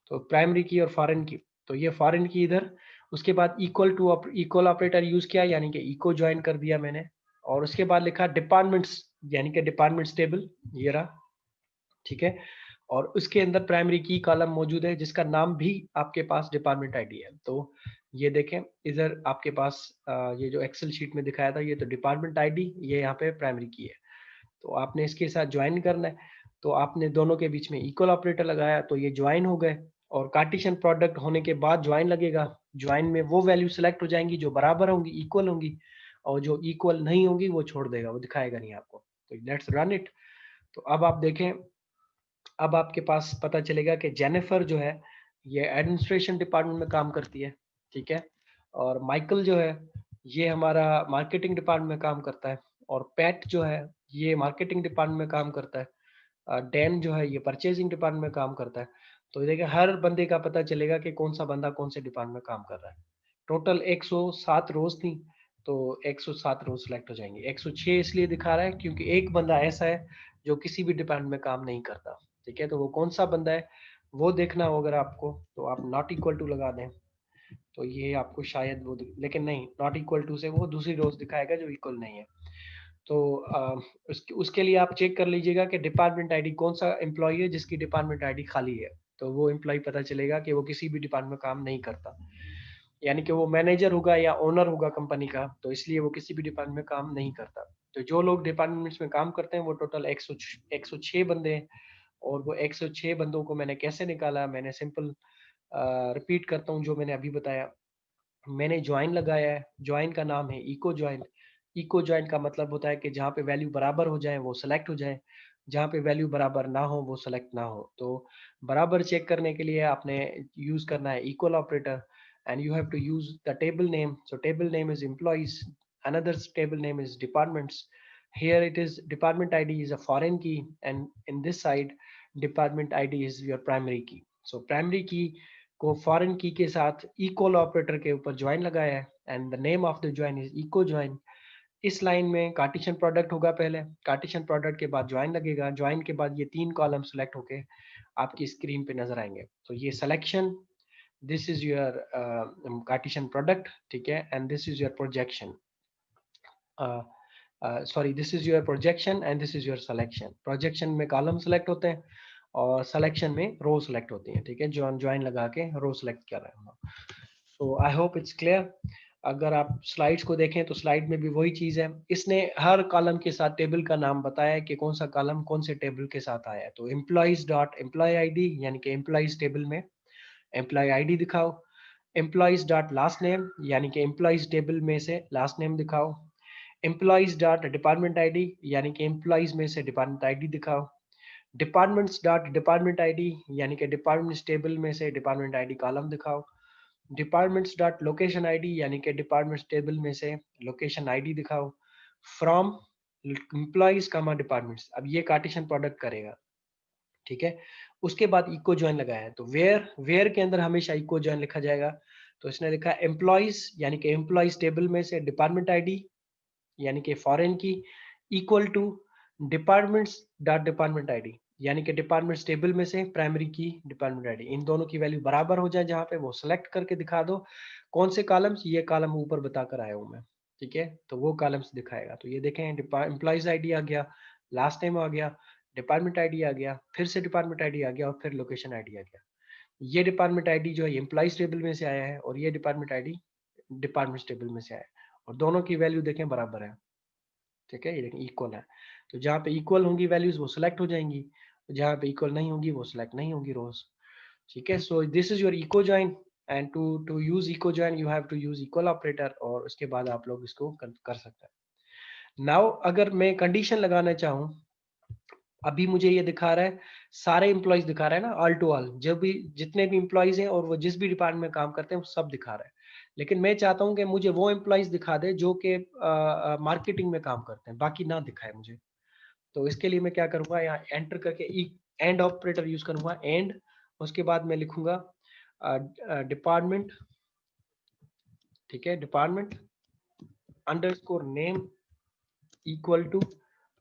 तो प्राइमरी की और फॉरेन की, तो ये फॉरेन की इधर। उसके बाद equal to equal operator use किया, यानी कि इको ज्वाइन कर दिया मैंने। और उसके बाद लिखा डिपार्टमेंट्स, यानी कि डिपार्टमेंट्स टेबल, ये रहा। ठीक है, और उसके अंदर प्राइमरी की कॉलम मौजूद है जिसका नाम भी आपके पास डिपार्टमेंट आईडी है। तो ये देखें, इधर आपके पास ये जो एक्सेल शीट में दिखाया था, ये तो डिपार्टमेंट आईडी, ये यहाँ पे प्राइमरी की है। तो आपने इसके साथ ज्वाइन करना है, तो आपने दोनों के बीच में इक्वल ऑपरेटर लगाया, तो ये ज्वाइन हो गए। और कार्टेशियन प्रोडक्ट होने के बाद ज्वाइन लगेगा। ज्वाइन में वो वैल्यू सेलेक्ट हो जाएंगी जो बराबर होंगी, इक्वल होंगी, और जो इक्वल नहीं होंगी वो छोड़ देगा, वो दिखाएगा नहीं आपको। तो लेट्स रन इट। तो अब आप देखें, अब आपके पास पता चलेगा कि जेनिफर जो है ये एडमिनिस्ट्रेशन डिपार्टमेंट में काम करती है। ठीक है, और माइकल जो है ये हमारा मार्केटिंग डिपार्टमेंट में काम करता है। और पैट जो है ये मार्केटिंग डिपार्टमेंट में काम करता है। डैन जो है ये परचेजिंग डिपार्टमेंट में काम करता है। तो देखिए, हर बंदे का पता चलेगा कि कौन सा बंदा कौन से डिपार्टमेंट में काम कर रहा है। टोटल 107 रोज थी, तो 107 रोज सेलेक्ट हो जाएंगे। 106 इसलिए दिखा रहा है क्योंकि एक बंदा ऐसा है जो किसी भी डिपार्टमेंट में काम नहीं करता। ठीक है, तो वो कौन सा बंदा है वो देखना हो अगर आपको, तो आप नॉट इक्वल टू लगा दें, तो ये आपको शायद वो लेकिन नहीं, नॉट इक्वल टू से वो दूसरी रोज दिखाएगा जो इक्वल नहीं है। तो उसके लिए आप चेक कर लीजिएगा कि डिपार्टमेंट आईडी कौन सा एम्प्लॉय है जिसकी डिपार्टमेंट आईडी खाली है, तो वो एम्प्लॉय पता चलेगा कि वो किसी भी डिपार्टमेंट में काम नहीं करता, यानी कि वो मैनेजर होगा या ओनर होगा कंपनी का, तो इसलिए वो किसी भी डिपार्टमेंट में काम नहीं करता। तो जो लोग डिपार्टमेंट्स में काम करते हैं वो टोटल 106 बंदे हैं। और वो 106 बंदों को मैंने कैसे निकाला, मैंने सिंपल रिपीट करता हूँ जो मैंने अभी बताया। मैंने ज्वाइन लगाया है, ज्वाइन का नाम है इको ज्वाइन। इको ज्वाइन का मतलब होता है कि जहाँ पे वैल्यू बराबर हो जाए वो सेलेक्ट हो जाए, जहाँ पे वैल्यू बराबर ना हो वो सेलेक्ट ना हो। तो बराबर चेक करने के लिए आपने यूज करना है equal operator, and you have to use the table name. So table name is employees, another table name is departments. Here it is department ID is a foreign key, and in this side department ID is your primary key. So primary key को foreign की के साथ equal operator के ऊपर join लगाया है, and the name of the join is equi join. इस line में कार्टेशियन प्रोडक्ट होगा पहले, कार्टेशियन प्रोडक्ट के बाद ज्वाइन लगेगा, ज्वाइन के बाद ये 3 कॉलम सेलेक्ट होके आपकी स्क्रीन पे नजर आएंगे। तो ये selection, this is your Cartesian product, ठीक है, and this is your projection, sorry this is your projection and this is your selection. Projection में कॉलम सेलेक्ट होते हैं और सिलेक्शन में रो सेलेक्ट होती है, ठीक है, ज्वाइन लगा के रो सेलेक्ट कर रहे हैं। सो आई होप इट्स क्लियर। अगर आप स्लाइड्स को देखें तो स्लाइड में भी वही चीज है, इसने हर कॉलम के साथ टेबल का नाम बताया है कि कौन सा कॉलम कौन से टेबल के साथ आया है। तो एम्प्लॉइज डॉट एम्प्लॉय आईडी, यानी कि एम्प्लॉइज टेबल में एम्प्लॉय आईडी दिखाओ। एम्प्लॉइज डॉट लास्ट नेम, यानी कि एम्प्लॉइज टेबल में से लास्ट नेम दिखाओ। एम्प्लॉइज डॉट डिपार्टमेंट आईडी, यानी कि एम्प्लॉइज में से डिपार्टमेंट आईडी दिखाओ। डिपार्टमेंट्स डॉट डिपार्टमेंट आईडी, यानी कि डिपार्टमेंट्स टेबल में से डिपार्टमेंट आईडी कॉलम दिखाओ। डिपार्टमेंट्स डॉट लोकेशन आईडी, यानी कि डिपार्टमेंट्स टेबल में से लोकेशन आईडी दिखाओ। फ्रॉम एम्प्लॉइज कामा डिपार्टमेंट्स, अब ये कार्टेशियन प्रोडक्ट करेगा, ठीक है। उसके बाद इको ज्वाइन लगाया है, तो वेयर के अंदर हमेशा इको ज्वाइन लिखा जाएगा। तो इसने लिखा एम्प्लॉइज, यानी कि एम्प्लॉइज टेबल में से डिपार्टमेंट आईडी, यानी कि foreign key, equal to departments dot department ID, यानी कि डिपार्टमेंट्स टेबल में से प्राइमरी की डिपार्टमेंट आईडी। इन दोनों की वैल्यू बराबर हो जाए, जहां पे वो सिलेक्ट करके दिखा दो कौन से कॉलम्स, ये कॉलम ऊपर बताकर आया हूं मैं, ठीक है, तो वो कॉलम्स दिखाएगा। तो ये देखें, एम्प्लॉइज आईडी आ गया, लास्ट टाइम आ गया, डिपार्टमेंट आईडी आ गया, फिर से डिपार्टमेंट आईडी आ गया और फिर लोकेशन आईडी आ गया। ये डिपार्टमेंट आईडी जो है एम्प्लॉइज टेबल में से आया है और ये डिपार्टमेंट आईडी डिपार्टमेंट टेबल में से आया है, और दोनों की वैल्यू देखें बराबर है, ठीक है, ये देखिए इक्वल है। तो जहाँ पे इक्वल होंगी वैल्यूज वो सिलेक्ट हो जाएंगी, जहाँ पे इक्वल नहीं होंगी वो सिलेक्ट नहीं होंगी रोज, ठीक है। So this is your equi join, and to use equi join you have to use equal operator, और उसके बाद आप लोग इसको कर सकते हैं। नाउ अगर मैं कंडीशन लगाना चाहूँ, अभी मुझे ये दिखा रहा है सारे इंप्लॉइज दिखा रहा है ना, ऑल टू ऑल, जब भी जितने भी इंप्लॉइज हैं और वो जिस भी डिपार्टमेंट में काम करते हैं वो सब दिखा रहा है। लेकिन मैं चाहता हूं कि मुझे वो एम्प्लॉइज दिखा दे जो कि मार्केटिंग में काम करते हैं, बाकी ना दिखाए मुझे। तो इसके लिए मैं क्या करूंगा, यहाँ एंटर करके एंड ऑपरेटर यूज करूंगा, एंड, उसके बाद मैं लिखूंगा डिपार्टमेंट, ठीक है, department underscore name equal to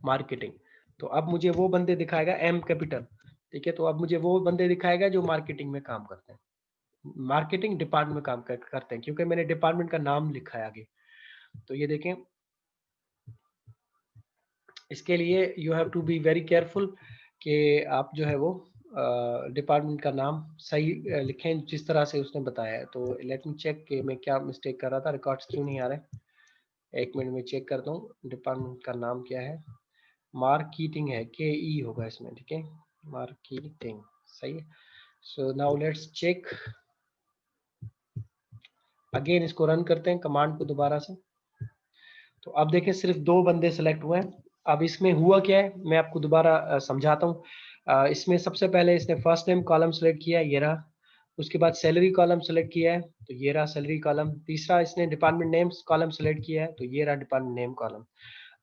marketing. तो अब मुझे वो बंदे दिखाएगा, एम कैपिटल, ठीक है, तो अब मुझे वो बंदे दिखाएगा जो मार्केटिंग में काम करते हैं, मार्केटिंग डिपार्टमेंट में काम करते हैं, क्योंकि मैंने डिपार्टमेंट का नाम लिखा है आगे। तो ये देखें, इसके लिए you have to be very careful कि आप जो है वो डिपार्टमेंट का नाम सही लिखें जिस तरह से उसने बताया है। तो लेट मी चेक कि मैं क्या मिस्टेक कर रहा था, रिकॉर्ड्स क्यों नहीं आ रहे, एक मिनट में चेक करता हूँ। डिपार्टमेंट का नाम क्या है, मार्केटिंग है, के ई होगा इसमें, ठीक है, मार्केटिंग, सही है। So now let's check again, इसको रन करते हैं कमांड को दोबारा से। तो अब देखें सिर्फ 2 बंदे सेलेक्ट हुए हैं। अब इसमें हुआ क्या है मैं आपको दोबारा समझाता हूँ। इसमें सबसे पहले इसने फर्स्ट नेम कॉलम सेलेक्ट किया, ये रहा। उसके बाद सैलरी कॉलम सेलेक्ट किया है, तो ये रहा सैलरी कॉलम। तीसरा इसने डिपार्टमेंट नेम्स कॉलम सेलेक्ट किया है, तो ये रहा डिपार्टमेंट नेम कॉलम।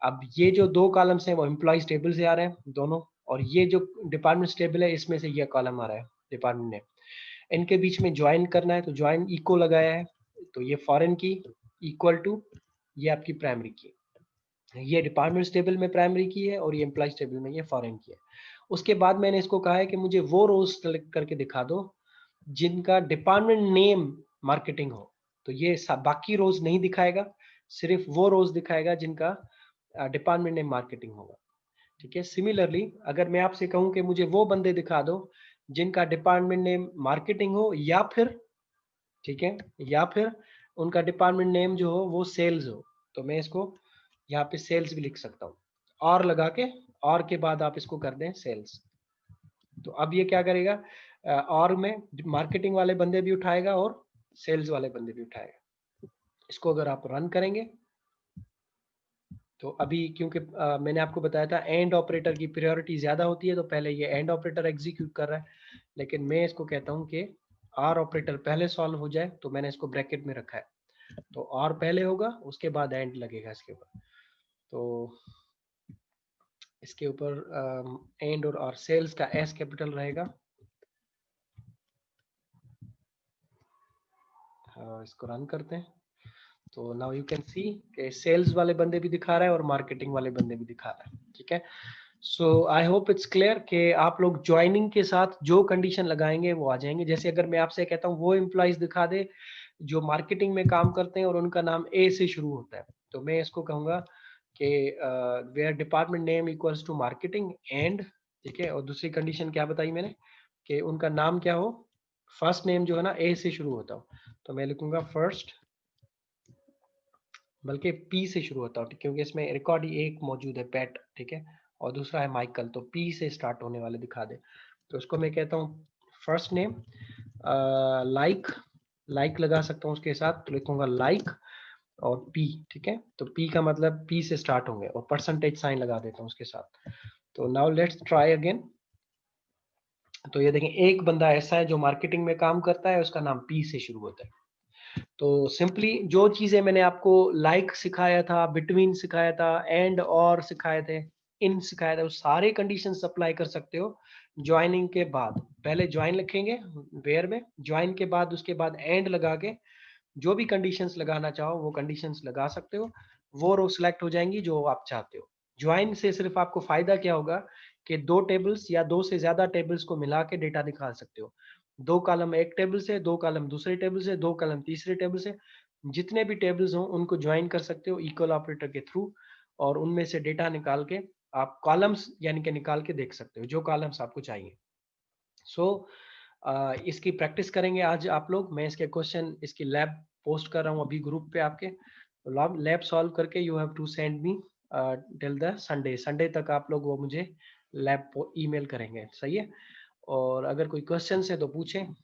अब ये जो 2 कॉलम्स हैं वो एम्प्लॉइज टेबल से आ रहे हैं दोनों, और ये जो डिपार्टमेंट टेबल है इसमें से ये कॉलम आ रहा है डिपार्टमेंट नेम। इनके बीच में ज्वाइन करना है, तो ज्वाइन इको लगाया है, तो ये फॉरेन की इक्वल टू ये आपकी प्राइमरी की, ये डिपार्टमेंट टेबल में प्राइमरी की है और ये एम्प्लॉइज टेबल में ये फॉरेन की है। उसके बाद मैंने इसको कहा है कि मुझे वो रोज सेलेक्ट करके दिखा दो जिनका डिपार्टमेंट नेम मार्केटिंग हो। तो ये बाकी रोज नहीं दिखाएगा, सिर्फ वो रोज दिखाएगा जिनका डिपार्टमेंट नेम मार्केटिंग होगा, ठीक है। सिमिलरली अगर मैं आपसे कहूं कि मुझे वो बंदे दिखा दो जिनका डिपार्टमेंट नेम मार्केटिंग हो, या फिर, ठीक है, या फिर उनका डिपार्टमेंट नेम जो हो वो सेल्स हो, तो मैं इसको यहाँ पे सेल्स भी लिख सकता हूँ, और लगा के, और के बाद आप इसको कर दें सेल्स। तो अब ये क्या करेगा, और में मार्केटिंग वाले बंदे भी उठाएगा और सेल्स वाले बंदे भी उठाएगा। इसको अगर आप रन करेंगे तो अभी, क्योंकि मैंने आपको बताया था एंड ऑपरेटर की प्रायोरिटी ज्यादा होती है, तो पहले ये एंड ऑपरेटर एग्जीक्यूट कर रहा है, लेकिन मैं इसको कहता हूँ कि आर ऑपरेटर पहले सॉल्व हो जाए, तो मैंने इसको ब्रैकेट में रखा है। तो और पहले होगा, उसके बाद एंड लगेगा इसके ऊपर। तो इसके ऊपर एंड और सेल्स का एस कैपिटल रहेगा। इसको रन करते हैं। तो नाउ यू कैन सी कि सेल्स वाले बंदे भी दिखा रहा है और मार्केटिंग वाले बंदे भी दिखा रहा है, ठीक है। सो आई होप इट्स क्लियर कि आप लोग ज्वाइनिंग के साथ जो कंडीशन लगाएंगे वो आ जाएंगे। जैसे अगर मैं आपसे कहता हूँ वो एम्प्लॉइज दिखा दे जो मार्केटिंग में काम करते हैं और उनका नाम ए से शुरू होता है, तो मैं इसको कहूंगा कि where department name equals to marketing and, ठीक है। और दूसरी कंडीशन क्या बताई मैंने कि उनका नाम क्या हो, फर्स्ट नेम जो है ना ए से शुरू होता हो, तो मैं लिखूंगा फर्स्ट, बल्कि पी से शुरू होता हो, क्योंकि इसमें रिकॉर्ड ही एक मौजूद है पैट, ठीक है, और दूसरा है माइकल, तो पी से स्टार्ट होने वाले दिखा दे। तो उसको मैं कहता हूँ फर्स्ट नेम, लाइक, लाइक लगा सकता हूँ उसके साथ, तो लिखूंगा लाइक और पी, ठीक है। तो पी का मतलब पी से स्टार्ट होंगे और परसेंटेज साइन लगा देता हूँ उसके साथ। तो नाउ लेट्स ट्राई अगेन। तो ये देखें एक बंदा ऐसा है जो मार्केटिंग में काम करता है, उसका नाम पी से शुरू होता है। तो सिंपली जो चीजें मैंने आपको लाइक सिखाया था, बिटवीन सिखाया था, एंड और सिखाए थे, इन सिखाया था, वो सारे कंडीशंस अप्लाई कर सकते हो ज्वाइनिंग के बाद। पहले ज्वाइन लिखेंगे वेयर में, ज्वाइन के बाद उसके बाद एंड लगा के जो भी कंडीशंस लगाना चाहो वो कंडीशंस लगा सकते हो, वो रो सिलेक्ट हो जाएंगी जो आप चाहते हो। ज्वाइन से सिर्फ आपको फायदा क्या होगा कि दो टेबल्स या दो से ज्यादा टेबल्स को मिला के डेटा निकाल सकते हो। दो कॉलम एक टेबल से, दो कॉलम दूसरे टेबल से, दो कॉलम तीसरे टेबल से, जितने भी टेबल्स हों उनको ज्वाइन कर सकते हो इक्वल ऑपरेटर के थ्रू, और उनमें से डेटा निकाल के आप कॉलम्स यानी कि निकाल के देख सकते हो जो कॉलम्स आपको चाहिए। सो इसकी प्रैक्टिस करेंगे आज आप लोग। मैं इसके क्वेश्चन, इसकी लैब पोस्ट कर रहा हूँ अभी ग्रुप पे आपके, लैब सॉल्व करके you have to send me till the Sunday, Sunday तक आप लोग वो मुझे लैब ईमेल करेंगे, सही है। और अगर कोई क्वेश्चन है तो पूछें।